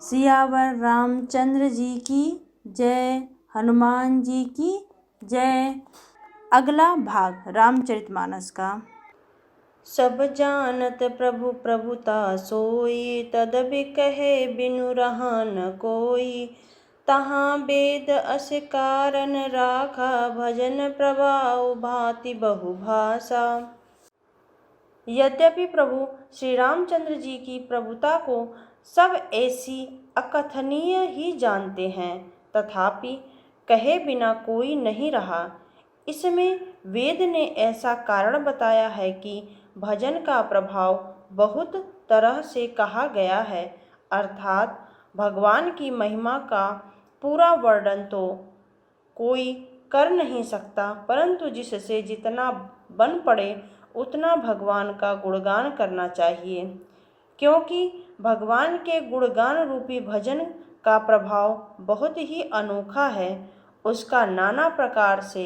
सियावर रामचंद्र जी की जय, हनुमान जी की जय। अगला भाग रामचरितमानस का। सब जानत प्रभु प्रभुता सोई, तदबि कहे बिनु रहा न कोई। तहाँ वेद अस कारण राखा, भजन प्रभाव भांति बहुभाषा। यद्यपि प्रभु श्री रामचंद्र जी की प्रभुता को सब ऐसी अकथनीय ही जानते हैं, तथापि कहे बिना कोई नहीं रहा। इसमें वेद ने ऐसा कारण बताया है कि भजन का प्रभाव बहुत तरह से कहा गया है, अर्थात भगवान की महिमा का पूरा वर्णन तो कोई कर नहीं सकता, परंतु जिससे जितना बन पड़े उतना भगवान का गुणगान करना चाहिए, क्योंकि भगवान के गुणगान रूपी भजन का प्रभाव बहुत ही अनोखा है। उसका नाना प्रकार से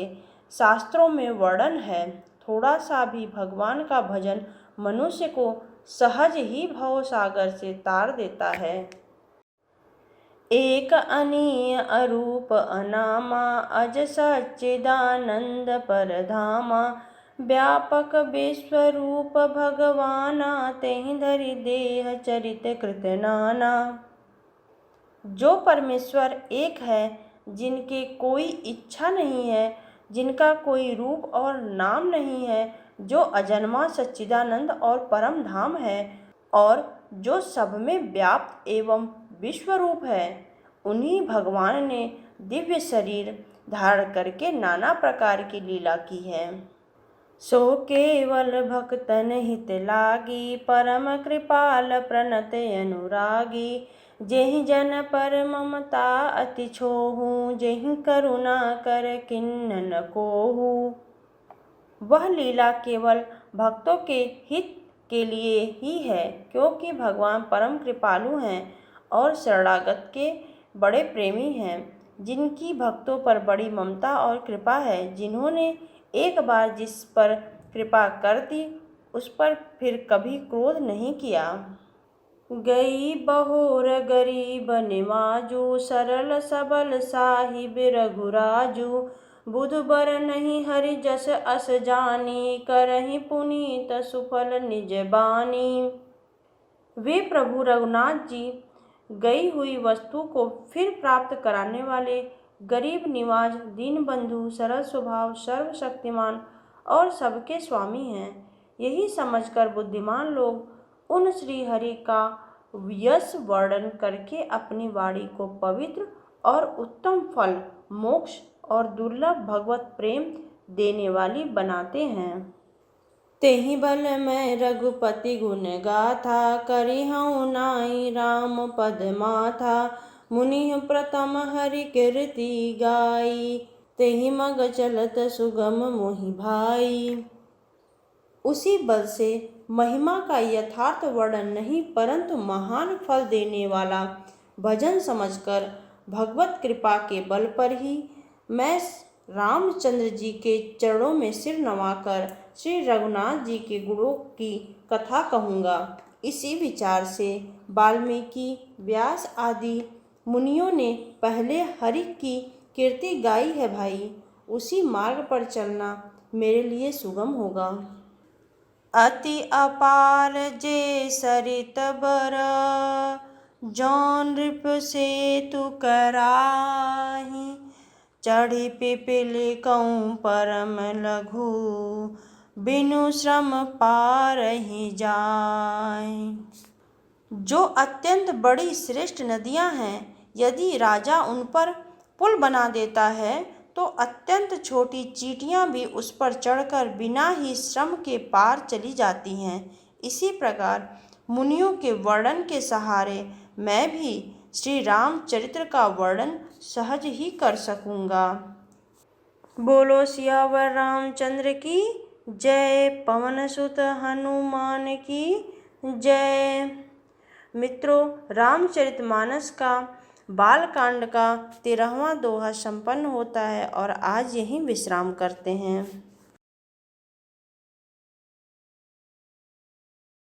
शास्त्रों में वर्णन है। थोड़ा सा भी भगवान का भजन मनुष्य को सहज ही भव सागर से तार देता है। एक अनीय अरूप अनामा, अज सच्चिदानंद परधामा। व्यापक विश्वरूप भगवाना, तेहि धरि देह चरित कृत नाना। जो परमेश्वर एक है, जिनके कोई इच्छा नहीं है, जिनका कोई रूप और नाम नहीं है, जो अजन्मा सच्चिदानंद और परम धाम है, और जो सब में व्याप्त एवं विश्वरूप है, उन्हीं भगवान ने दिव्य शरीर धारण करके नाना प्रकार की लीला की है। सो केवल भक्तन हित लागी, परम कृपाल प्रणत अनुरागी। जेहि जन पर ममता अति छोहू, जेहि करुणा कर किन्न न कोहू। वह लीला केवल भक्तों के हित के लिए ही है, क्योंकि भगवान परम कृपालु हैं और शरणागत के बड़े प्रेमी हैं, जिनकी भक्तों पर बड़ी ममता और कृपा है। जिन्होंने एक बार जिस पर कृपा कर दी, उस पर फिर कभी क्रोध नहीं किया। गई बहोर गरीब निवाजू, सरल सबल साहिब रघुराजू। बुधु बर नहीं हरि जस अस जानी, करहि पुनीत सुफल निज बानी। वे प्रभु रघुनाथ जी गई हुई वस्तु को फिर प्राप्त कराने वाले, गरीब निवाज, दीनबंधु, सरल स्वभाव, सर्वशक्तिमान और सबके स्वामी हैं। यही समझकर बुद्धिमान लोग उन श्री हरि का यश वर्णन करके अपनी वाणी को पवित्र और उत्तम फल, मोक्ष और दुर्लभ भगवत प्रेम देने वाली बनाते हैं। तेहि बल मैं रघुपति गुण गाथा, करिहउँ नाई राम पद माथा। मुनि प्रथम हरि कीर्ति गाई, तेहि मग चलत सुगम मोहि भाई। उसी बल से महिमा का यथार्थ वर्णन नहीं, परंतु महान फल देने वाला भजन समझकर भगवत कृपा के बल पर ही मैं रामचंद्र जी के चरणों में सिर नवाकर श्री रघुनाथ जी के गुणों की कथा कहूँगा। इसी विचार से वाल्मीकि, व्यास आदि मुनियों ने पहले हरि की कीर्ति गाई है भाई। उसी मार्ग पर चलना मेरे लिए सुगम होगा। अति अपार जे सरित बर, जौन नृप सेतु कराहि। चढ़ी पिपील कऊँ परम लघु, बिनु श्रम पार ही जाय। जो अत्यंत बड़ी श्रेष्ठ नदियाँ हैं, यदि राजा उन पर पुल बना देता है, तो अत्यंत छोटी चींटियाँ भी उस पर चढ़कर बिना ही श्रम के पार चली जाती हैं। इसी प्रकार मुनियों के वर्णन के सहारे मैं भी श्री रामचरित्र का वर्णन सहज ही कर सकूँगा। बोलो सियावर रामचंद्र की जय, पवन सुत हनुमान की जय। मित्रों, रामचरितमानस का बालकांड का 13वां दोहा संपन्न होता है और आज यहीं विश्राम करते हैं।